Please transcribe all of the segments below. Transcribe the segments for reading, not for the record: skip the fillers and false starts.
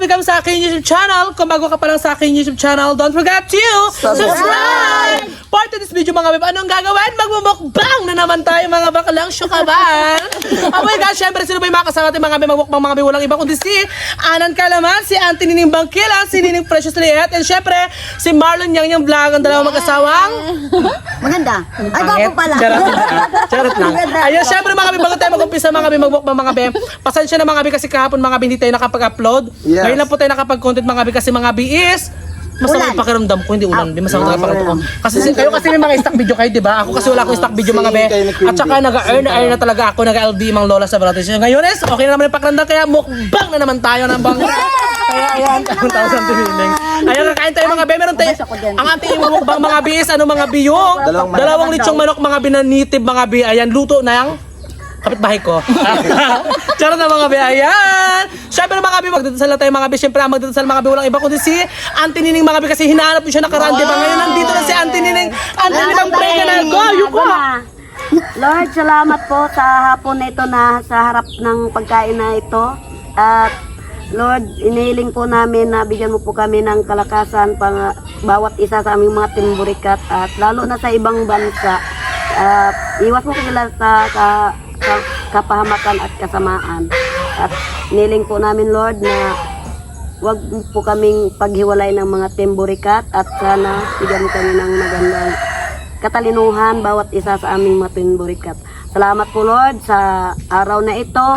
welcome sa aking YouTube channel. Kung bago ka pa lang sa aking YouTube channel, don't forget to subscribe! For today's video mga beb, anong gagawin? Magmumukbang na naman tayo mga baklang syukaban. Oh my gosh, syempre sino ba yung makasama natin mga beb? Magmukbang mga beb, walang ibang kundi si Anan Kalaman, si Auntie Nining Bangkila, si Nining Precious Liet, and syempre si Marlon Yang Vlog, ang dalawang mag-asawang maganda. Ay, bago pala. Charot lang. Ayun, syempre mga beb, bago tayo mag-umpisa mga beb, magmukbang mga beb. Pasensya na mga beb kasi kahapon mga beb hindi tayo nakapag-upload. Yes. Ngayon lang po tayo nakapag-content mga beb kasi mga beb is masama yung pakiramdam ko, hindi ulan. Di masama yung pakiramdam ko. Kasi kayo kasi may mga stock video kayo, di ba? Ako kasi wala akong stock video mga be. At saka nag-earn na talaga ako, nag-LD mang lola sa Baratis. Ngayon is, okay na naman yung pakiramdam, kaya mukbang na naman tayo ng bang. Kaya ayan, 1,000 tumiling. Ayan, kakain tayo mga be. Meron tayo, ang ating mukbang mga be is, ano mga be yung dalawang litsong manok mga be na nitib mga be. Ayan, luto na yung kapitbahay ko. Charot na mga be, ayan. Siyempre mga be, magdadasal na tayo mga be. Siyempre magdadasal mga be, walang iba kundi si Auntie Nining mga be. Kasi hinahanap mo siya nakaraan, diba? Ngayon nandito na si Auntie Nining. Auntie Nining, pray ka na. Go, yuko! Lord, salamat po sa hapon na ito na sa harap ng pagkain na ito. At Lord, inihiling po namin na bigyan mo po kami ng kalakasan pang bawat isa sa aming mga timburikat at lalo na sa ibang bansa. Iwas mo sila sa kapahamakan at kasamaan. At niling po namin Lord na wag po kaming paghiwalay ng mga timburikat at sana bigyan mo kami ng magandang katalinuhan bawat isa sa aming mga timburikat. Salamat po Lord sa araw na ito.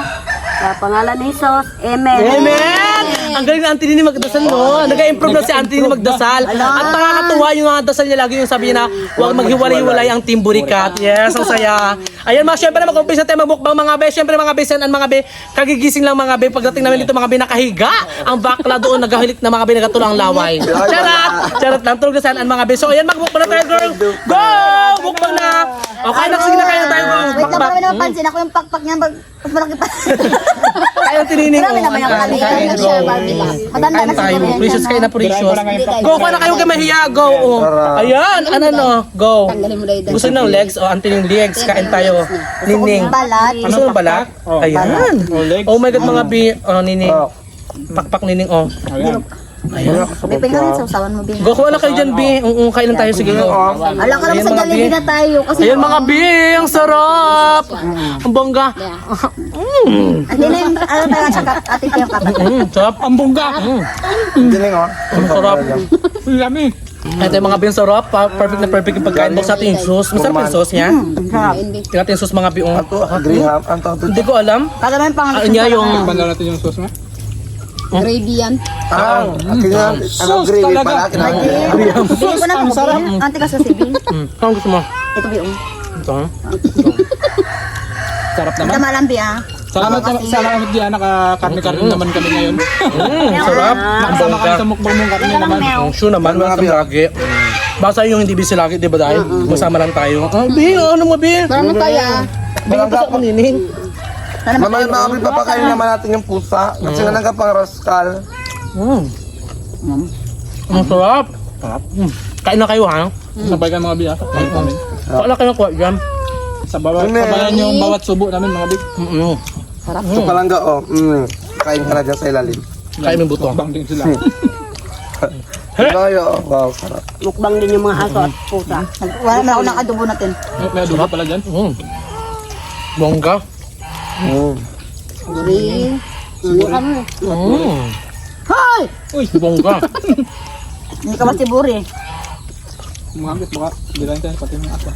Sa pangalan ni Jesus. Amen. Amen! Ang galing na Auntie Nining magdasal, no? Nag-improve na si Auntie Nining magdasal. At nakakatuwa yung mga dasal niya lagi yung sabi niya na huwag maghiwalay-walay ang Team Burikat. Yes, ang saya. Ayan mga, syempre mag-umpisa tayo magbukbang mga be. Syempre mga be, and mga be, kagigising lang mga be. Pagdating namin dito mga be, nakahiga. Ang bakla doon, naghahilik na mga be, nagatulang laway. Charot! Charot lang, tulog na saan ang mga be. So ayan, magbukbang na tayo, girl. Go! Bukbang na! Okay, sige na kaya tayo. Wait lang, marami naman pansin. Ako yung pakpak niya. Mas malaki pa. Kaya ang tinining. Marami naman yung Kain, kaliyan. go. Matanda na Tayo, siguro yan. precious kayo na precious. Hindi, Go, kung na kayo kayo mahiya, go. Oh. Ayan, ano no, go. Tanggalin mo na Gusto ng legs? O, Auntie Nining legs, kain tayo. Nining. balat. Gusto ng balat? Ayan. Oh my God, mga bi, Nining. Pakpak Nining, oh. Ayan. May pingarin sa usawan mo, Bin. Go, kuha na kayo dyan, bi. Kain lang tayo, sige. Go. Ala ka lang sa Jollibee na tayo. Kasi Ayan mga bi, ang sarap. Ang bongga. hindi na yung ano tayo sa ate ko yung kapatid. Sarap. Ang bongga. Dining oh. Ang sarap. Yummy. Ito yung mga bin sarap. Perfect na perfect yung pagkain. Box natin yung sauce. Masarap yung sauce niya. Tingnan natin yung sauce mga biong. Ato, graham, ang tawag Hindi ko alam. Kada man pang Ano niya yung... Banda natin yung sauce mo? gravy yan. akin yan, ano, gravy pala, akin ang Bigyan ko na kung sarap. Ante ka sa sibing. Saan gusto mo? Ito biong. Ito. Sarap naman. Tama lang, Bi, ah. Salamat diyan, nakakarne-karne naman kami ngayon. Sarap. Ang Nakasama kami bongga. sa mukbang mong karne naman. Ang sure naman. Wala kang lagi. Basta yung hindi busy lagi, di ba dahil? Masama lang tayo. Ah, Bi, ano mo, Bi? Salamat tayo, ah. Bigyan ko sa kanining. Mamaya mga papakain naman natin yung pusa. Kasi nga nagkapang raskal. Ang sarap. Kain na kayo, ha? Sabay ka mga biya. Wala kayo nakuha dyan. Sabayan yung bawat subo namin mga big. Ito palangga oh. Kain ka na dyan sa ilalim. Kain mo yung buto. Bang din sila. Bayo, wow, sarap. Mukbang din yung mga aso at pusa. Wala na ako nakadubo natin. May adobo pala dyan. Bongga. Guri. Hoy! Uy, bongga. Hindi ka ba si Buri? Mga big, baka bilang tayo pati mga asa.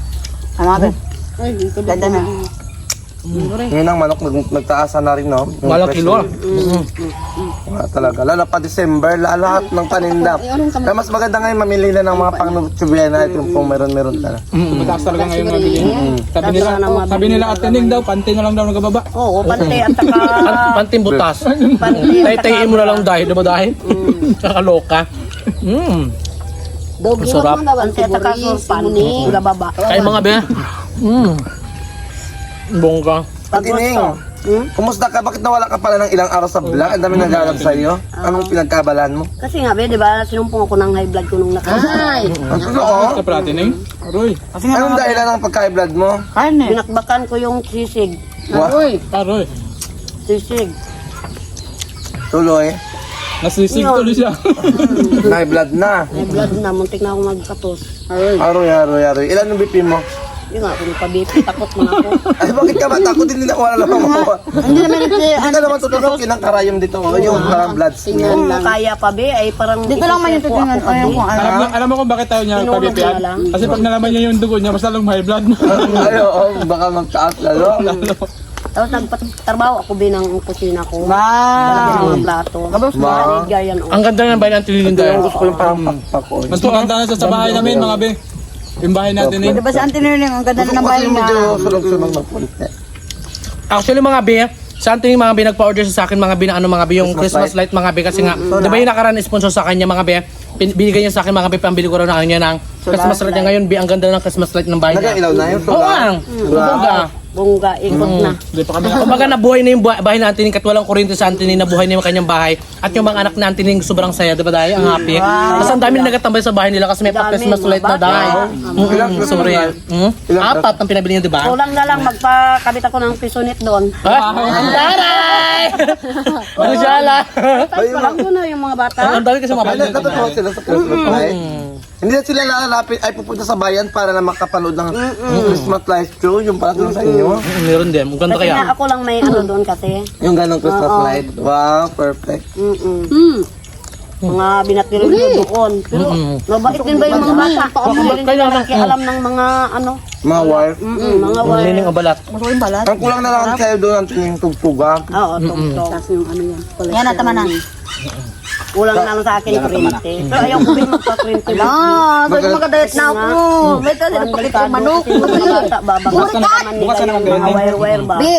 Ano ba? Ganda na. Ngayon ang manok nagtaasan na rin, no? Yung Malang kilo, presyo. Wala talaga. Lalo pa December, lahat ng paninda. Kaya mas maganda ngayon mamili na ng mga pang-nutriena. Ito yung kung meron talaga. Mataas talaga ngayon mga big. Sabi nila at tinig daw, pante na lang daw nagababa. Oo, pante at saka... Panting butas. Tay-tayin mo na lang dahil, di ba dahil? Kakaloka. Dogi Sarap. mo naman, pante at saka surpan. Gababa. Kain mga be. Bongga. Patining, kumusta ka? Bakit nawala ka pala ng ilang araw sa vlog? Ang dami naglalab sa iyo. Anong pinagkabalan mo? Kasi nga, be, di ba, sinumpong ako ng high blood ko nung nakasay. Ang totoo? Sa platining. Aroy. Anong dahilan ng pagka-blood mo? Binakbakan ko yung sisig. Wow. Aroy. Sisig. Tuloy. Nasisig tuloy siya. May blood na. May blood na, muntik na ako magkatos. Aroy. Ilan ang BP mo? Yun nga, kung pa-BP, takot mo na ako. Ay, bakit ka ba? Takot din nila wala naman mo. Hindi naman ito. Hindi ka naman tutulog kinangkarayom dito. Yung parang blood smear. Kung kaya pa, be, ay parang... Dito lang man yung tutungan. Ayaw ko. Alam mo kung bakit tayo niya Tinulog pabipian? na lang. Kasi pag nalaman niya yung dugo niya, mas lalong high blood. Ay, oo. Baka magtaas lalo. Tapos nagpatrabaho ako binang kusina ko. Wow. Lalagyan ng mga plato. Wow. Ganyan, oh. Ang ganda ng bayan ng Tililinda. Ito yung gusto ko yung parang pakpak ko. Mas maganda na sa bahay namin, mga be. Yung bahay natin eh. Diba sa Antinirling, ang ganda Gusto ng ko kasi bahay niya. medyo sunog-sunog ng pulit. Actually mga be, sa ating mga be nagpa-order sa akin mga be na ano mga be yung Christmas Christmas light mga be kasi nga, di ba yung nakaraan sponsor sa kanya mga be, binigay niya sa akin mga be, pambili ko raw na ano niya ng Christmas light niya ngayon be, ang ganda ng Christmas light ng bahay niya. Nagailaw na yung Oo solar. nga, Bongga, ikot na. Hindi pa kami kumbaga nabuhay na yung bahay na Antining, kat walang kuryente sa Antining, nabuhay na yung kanyang bahay. At yung mga anak na Antining sobrang saya, diba dahil ang happy. Tapos ang dami nagatambay sa bahay nila kasi may pa-Christmas light na dahil. Sorry. Apat ang pinabili niya, diba? Kulang na lang, magpakabit ako ng pisonit doon. Ang taray! Ano siya ala? Tapos pa lang doon na yung mga bata. Ang dami kasi mga Ay, natutuwa sila sa Christmas light. Hindi na sila lalapit ay pupunta sa bayan para na makapanood ng Christmas light show. Yung pala doon sa inyo. Meron din, ang ganda Kasi nga kaya. ako lang may ano doon kasi. Yung ganong Christmas light. Wow, perfect. Mga binatiro yun doon. Pero mabait din ba yung mga bata? Hindi rin sila nakialam ng mga ano. Mga wife. Mga Ang wire. lining ang balat. Maraming balat. Ang kulang na lang kayo doon ang tingin tugtuga. Oo, tugtog. Tapos yung ano yan. Yan na, tama na. Kulang na lang sa akin kuryente. Pero ayaw ko din magpa-kuryente. Ah, sabi magka-diet na ako. May kasi napakit yung manok. Kasi mga bata, babagatan naman nila yung mga wire-wire ba? Be,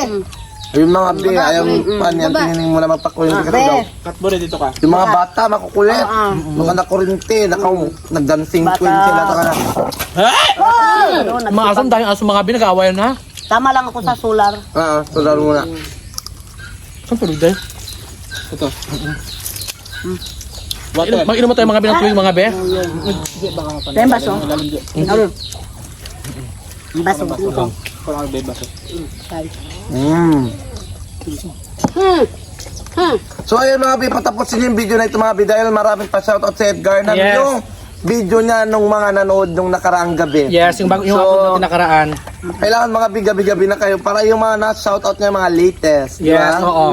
Yung mga bi, ayaw pan yan, tinginin mo na magpakulit kasi daw. Katbore dito ka. Yung mga bata, makukulit. Mga nakurinti, nagdancing queen sila. Mga aso, ang daming aso mga be, nag-aawayan na. Tama lang ako sa solar. Tulad muna. Saan tulog dahil? Ito. Water. Mag-inom mo tayo mga be ng tuwing mga be. tayo yung baso. Ang baso. Parang may baso. So ayun mga bi, patapusin yung video na ito mga bi dahil maraming pa shoutout sa Edgar na Yes. yung video niya nung mga nanood nung nakaraang gabi. Yes, yung So, upload natin nakaraan. Kailangan mga bi-gabi-gabi na kayo para yung mga na-shoutout niya mga latest. di Yes, ba? oo.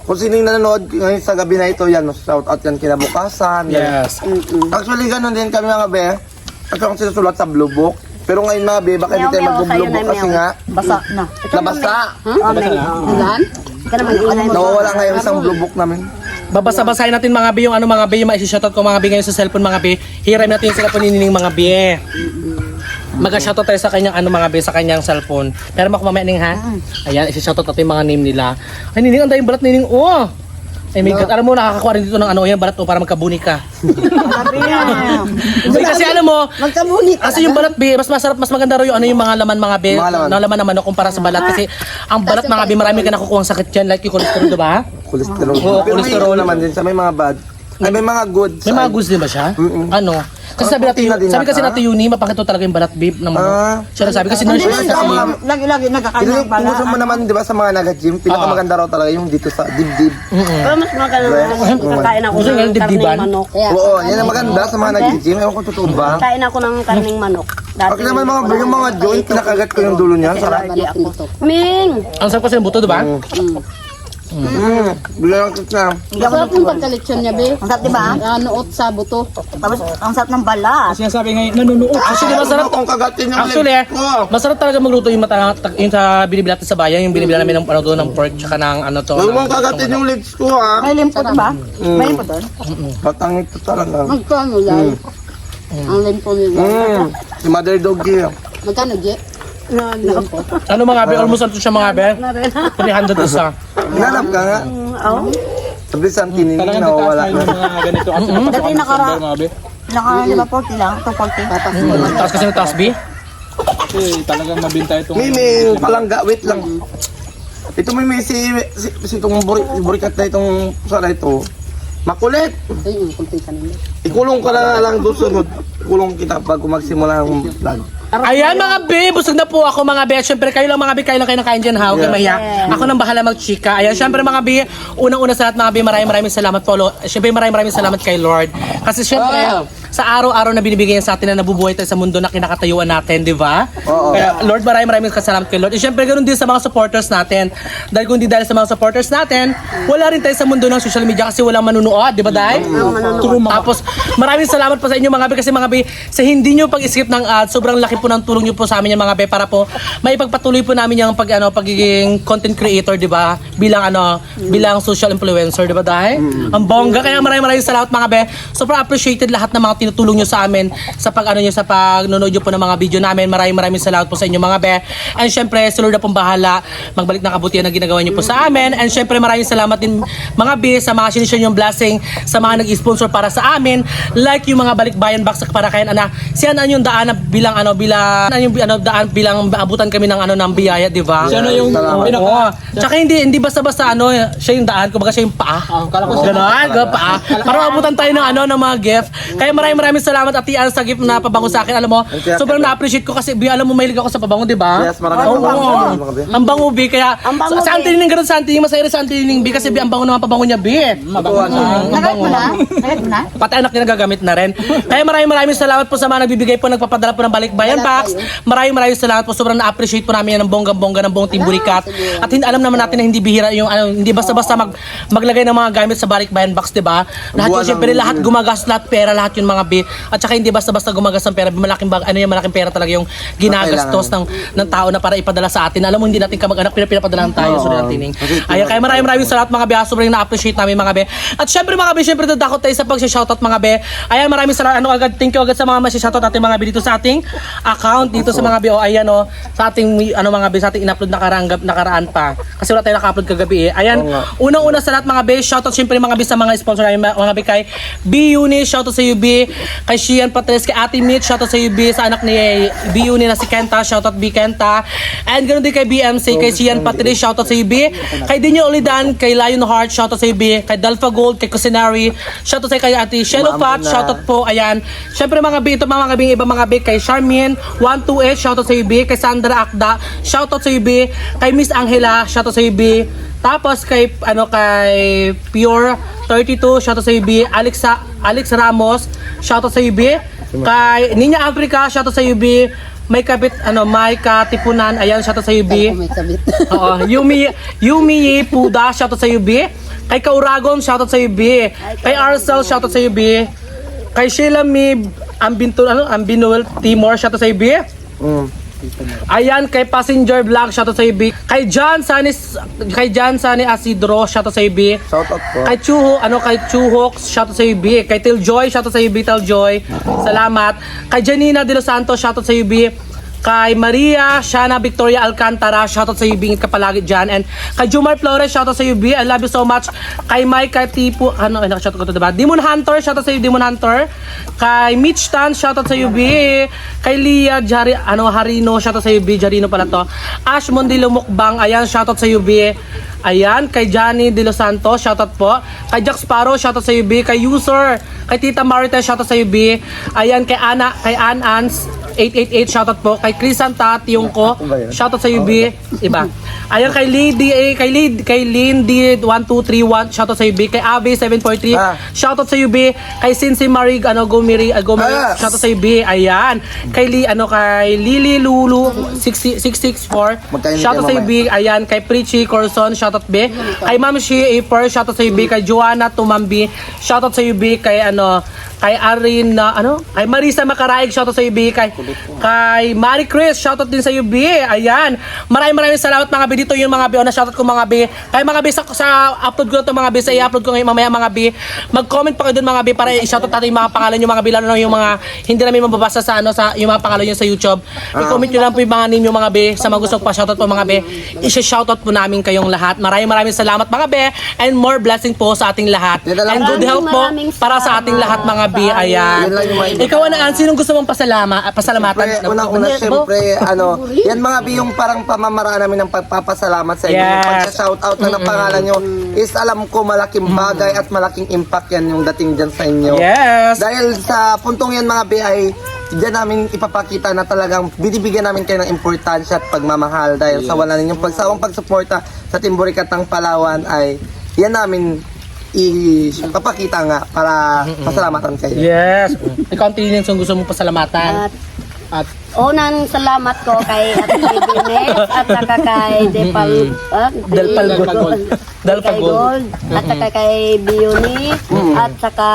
Kung sino yung nanonood ngayon sa gabi na ito, yan, shoutout yan kinabukasan. yan. Yes. Actually, ganun din kami mga be. At akong sinusulat sa Blue Book. Pero ngayon mga be, baka hindi tayo Meow, meow, mag-Blue sa'yo Book na kasi meow. nga, Basa na. nabasa. Ulan? Ka naman ingay mo. Nawawala ngayon isang Blue Book namin. Babasa-basahin natin mga be yung ano mga be, yung maisi-shoutout ko mga be ngayon sa cellphone mga be. Hiram natin yung cellphone ni Nining mga be. Mag-shoutout tayo sa kanyang ano mga be, sa kanyang cellphone. Pero ako mamaya Ning ha. Ayan, isi-shoutout natin yung mga name nila. Ay Nining, ang daming balat Nining. Oh! Ay my God, alam mo nakakakuha rin dito ng ano yan, balat o para magkabuni ka. Sabi niya. Hindi kasi alam mo, Magkabunit. kasi yung balat be, mas masarap, mas maganda rin yung ano yung mga laman mga be, Mga laman. na laman ng manok kumpara sa balat kasi ang balat mga be, marami ka nakukuha ang sakit dyan like yung cholesterol, diba? Cholesterol. Oo, Pero may cholesterol. naman din siya, may mga bad. Ay, may mga good. May mga goods din ba siya? Ano? Kasi sabi natin, na din sabi kasi yata. natin Yuni, mapakito talaga yung balat beef ng manok. Siya sabi kasi nung Hindi siya man sa tama. Lagi-lagi nagkakain ng bala. Pinuso mo naman, di ba, sa mga nag-gym, pinakamaganda raw talaga yung dito sa dibdib. Pero mas maganda kakain ako Gusto ng nga yung dibdiban? karning manok. Oo, yan ang maganda sa mga nag-gym. Ewan ko totoo ba? Kain ako ng karning manok. Dati Pag naman yung mga joint, pinakagat ko yung dulo niya. Sarap. allergy ako. Ming! Ang sarap kasi ng buto, diba? Bilang kita. Masarap yung pagkalitsyon niya, be. Ang sarap, diba? Nuot sa buto. Tapos, ang sarap ng balat. Kasi sabi ngayon, nanunuot. Actually, masarap. Kung kagatin yung Actually, masarap talaga magluto yung yung sa binibili natin sa bayan, yung binibili namin ng ano doon ng pork tsaka ng ano to. Huwag mong kagatin yung legs ko, ha? May limpo, diba? May limpo doon. Patangit to talaga. Magkano, Lai? Ang limpo nila. Si Mother Doggy. Magkano, Je? Ano mga be, almost ano siya mga be? 300 isa. Hinanap ka nga. Oh. Sabi sa tininig, Talagang nawawala tataas na. yung mga ganito. Kasi Dati nakara- mga be. Naka 40 lang. Ito 40. Tapos kasi ng taas be. Kasi talagang mabinta itong... Miming, palangga, wait lang. Ito may si itong burikat na itong sana ito. Makulit. Ayun, kunti ka nila. Ikulong ka na lang doon sunod. Ikulong kita pag magsimula ang vlog. Ayan mga be, busog na po ako mga be. Siyempre kayo lang mga be, kayo lang kayo nakain dyan ha. Huwag kayo mahiya. Ako nang bahala magchika. Ayan, siyempre mga be, unang-una sa lahat mga be, maraming salamat po. Siyempre maraming salamat kay Lord. Kasi siyempre, sa araw-araw na binibigyan sa atin na nabubuhay tayo sa mundo na kinakatayuan natin, di ba? Oo. Kaya Lord, maraming salamat kay Lord. At siyempre ganoon din sa mga supporters natin. Dahil kung di dahil sa mga supporters natin, wala rin tayo sa mundo ng social media kasi walang manunood, di ba dahil? Tapos maraming salamat po sa inyo mga be kasi mga be, sa hindi nyo pag-skip ng ads, sobrang laki po ng tulong nyo po sa amin yung mga be para po maipagpatuloy po namin yung pagiging content creator, di ba? Bilang social influencer, di ba dahil? Ang bongga, kaya maraming salamat mga be. Super appreciated lahat ng mga tinutulong nyo sa amin sa sa pagnonood nyo po ng mga video namin. Maraming salamat po sa inyo mga be. And syempre, si Lord na pong bahala magbalik ng kabutihan na ginagawa nyo po sa amin. And syempre, maraming salamat din mga be sa mga sinishare yung blessing sa mga nag-sponsor para sa amin. Like yung mga balikbayan box para kayo siya na yung daan na bilang daan bilang abutan kami ng ng biyaya, di ba? Siya na yung Oo. Tsaka hindi basta-basta siya yung daan, kumbaga siya yung paa. Ganon, paa. Para mabutan tayo ng mga gift. Kaya maraming salamat Ate Ann sa gift na pabango sa akin. Alam mo, sobrang na-appreciate ko kasi alam mo mahilig ako sa pabango, di ba? Yes, maraming salamat mga be. Ang bango, B. Kaya sa Antilining ganun sa Antilining, masaya rin sa Antilining, B. Kasi B, ang bango naman pabango niya, B. Nagat mo na? Nagat mo na? Pati anak niya nagagamit na rin. Kaya maraming salamat po sa mga nagbibigay po, nagpapadala po ng balikbayan box. Maraming salamat po. Sobrang na-appreciate po namin yan ng bonggang-bongga ng buong Team Burikat. At alam naman natin na hindi bihira yung hindi basta-basta maglagay ng mga gamit sa balikbayan box, di ba? Lahat yun, syempre lahat gumagas, lahat pera, lahat yun mga B. At saka hindi basta-basta gumagas ng pera, malaking pera talaga yung ginagastos ng tao na para ipadala sa atin. Alam mo, hindi natin kamag-anak, pinapadalahan tayo. Sorry natin. Ayan, kaya maraming salamat mga B. Sobrang na-appreciate namin mga B. At syempre mga B, syempre dadakot tayo sa pag-shoutout mga B. Ayan, maraming salamat. Thank you agad sa mga shoutout natin mga B dito sa ating account, dito sa mga B. Ayan sa ating mga B, sa ating in-upload nakaraan pa. Kasi wala tayo naka-upload kagabi eh. Ayan, unang-una sa lahat mga B, shoutout syempre mga B sa mga sponsor namin mga B, kay B-Uni, shoutout sa UB, kay Shian Patres, kay Ate Mitch, shoutout sa UB, sa anak ni B-Uni na si Kenta, shoutout B Kenta, and ganoon din kay BMC, kay Shian Patres, shoutout sa UB, kay Dinyo Olidan, kay Lion Heart, shoutout sa UB, kay Dalfa Gold, kay Cusinary, shoutout sa kay Ate Shello Pat, shoutout po, ayan. Syempre mga B, ito mga B, iba mga B, kay Charmin 128, shoutout sa UB, kay Sandra Akda, shoutout sa UB, kay Miss Angela, shoutout sa UB, tapos kay kay Pure 32, shoutout sa UB, Alex Ramos, shoutout sa UB, kay Ninya Africa, shoutout sa UB, may Katipunan, ayan, shoutout sa UB. May kabit. Oo, Yumi Puda, shoutout sa UB. Kay Kauragon, shoutout sa UB. Kay Arcel, shoutout sa UB. Kay Sheila Mi Ambinul Timor, shoutout sa UB. Ayan, kay Passenger Vlog, shoutout sa UB. Kay John Sani Asidro, shoutout sa UB. Shoutout po. Kay Chuhok, shoutout sa UB. Kay Tiljoy, shoutout sa UB, Tiljoy. Salamat. Kay Janina De Los Santos, shoutout sa UB. Kay Maria Shana Victoria Alcantara, shoutout sa UB, ingit ka palagi dyan. And kay Jumar Flores, shoutout sa UB, I love you so much. Kay Mike Katipo, shoutout ko to diba? Demon Hunter, shoutout sa UB, Demon Hunter. Kay Mitch Tan, shoutout sa UB. Kay Lia Harino, shoutout sa UB, Jarino pala to. Ash Mondilo Mukbang, ayan, shoutout sa UB. Ayan, kay Johnny De Los Santos, shoutout po. Kay Jack Sparrow, shoutout sa UB. Kay User, kay Tita Marita, shoutout sa UB. Ayan, kay Ans 888, shoutout po. Kay Chris Santa, Tiyongko, shoutout sa UB. Iba. Ayan, kay Lindy 1231, shoutout sa UB. Kay Abe 743, shoutout sa UB. Kay Cincy Marig, Gomiri, shoutout sa UB. Ayan. Kay Lily Lulu 664, shoutout sa UB. Ayan, kay Preachy Corson, shoutout B. Kay Ma'am Shi Aper, shoutout sa UB. Kay Joanna Tumambi, shoutout sa UB. Kay kay Arina, kay Marisa Makaraig, shoutout sa UB. Kay Marie Chris, shoutout din sa UB. Ayan. Maraming salamat mga B. Dito yung mga B, na shoutout ko mga B. Kay mga B, sa upload ko na ito mga B, sa i-upload ko ngayon mamaya mga B. Mag-comment pa kayo dun mga B para i-shoutout natin yung mga pangalan yung mga B, lalo na yung mga hindi namin mababasa sa yung mga pangalan nyo sa YouTube. I-comment nyo lang po yung mga name yung mga B. Sa mga gusto ko pa shoutout po mga B, i-shoutout po namin kayong lahat. Maraming salamat mga B, and more blessing po sa ating lahat. And good health po para sa ating lahat mga B. Ayan. Ikaw Ann, sinong gusto mong pasalamatan? Unang-una, syempre, yan mga B, yung parang pamamaraan namin ng pagpapasalamat sa inyo. Yes. Yung pagsa-shoutout na ng pangalan nyo is alam ko malaking bagay at malaking impact yan yung dating dyan sa inyo. Yes. Dahil sa puntong yan mga B ay diyan namin ipapakita na talagang binibigyan namin kayo ng importansya at pagmamahal dahil sa wala ninyong pagsawang pagsuporta sa Team Burikat ng Palawan ay yan namin ipapakita nga para pasalamatan kayo. Yes. Ikaw ang tinins kung gusto mong pasalamatan. At unang salamat ko kay Ate Bines at saka kay Dalpagol. Kay Gold, at saka kay Bioni, at saka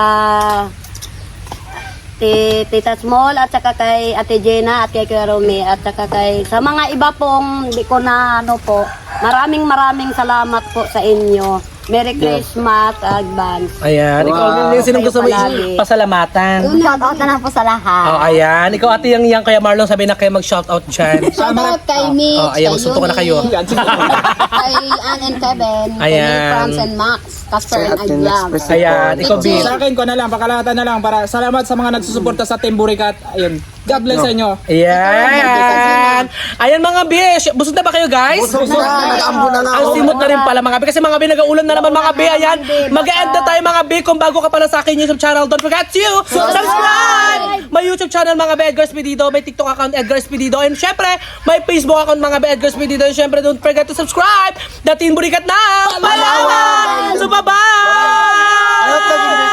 Tita Small, at saka kay Ate Jenna, at kay Kuya Romy, at saka kay sa mga iba pong di ko na ano po, maraming salamat po sa inyo. Merry Christmas advance. Ayan. Ikaw yung sinong gusto mo Palagi. pasalamatan. Shoutout na lang po sa lahat. Oh, ayan. Ikaw ate yang kaya Marlon sabi na kayo mag-shoutout dyan. Shoutout kay Mitch, Oh, ayan, kay magsunto ka na kayo. kay Ann and Kevin, kay Ayan. Franz and Max, Casper and Ating Adlab. next person Ayan, po. ikaw B. Sa akin ko na lang, pakalahatan na lang para salamat sa mga nagsusuporta sa Team Burikat. Ayun. God bless sa inyo. Ayan. Ayan mga bish. Busog na ba kayo guys? Busog na, nag-ambo na nga Ang ako. simot na rin pala mga bi. Kasi mga bi, nag-uulan na naman mga bi. Ayan. Mag-end na tayo mga bi. Kung bago ka pala sa akin YouTube channel, don't forget to subscribe! May YouTube channel mga bi, Edgar Spedido. May TikTok account, Edgar Spedido. And syempre, may Facebook account mga bi, Edgar Spedido. And syempre, don't forget to subscribe. The Team Burikat na Palawan! So bye-bye! Ano,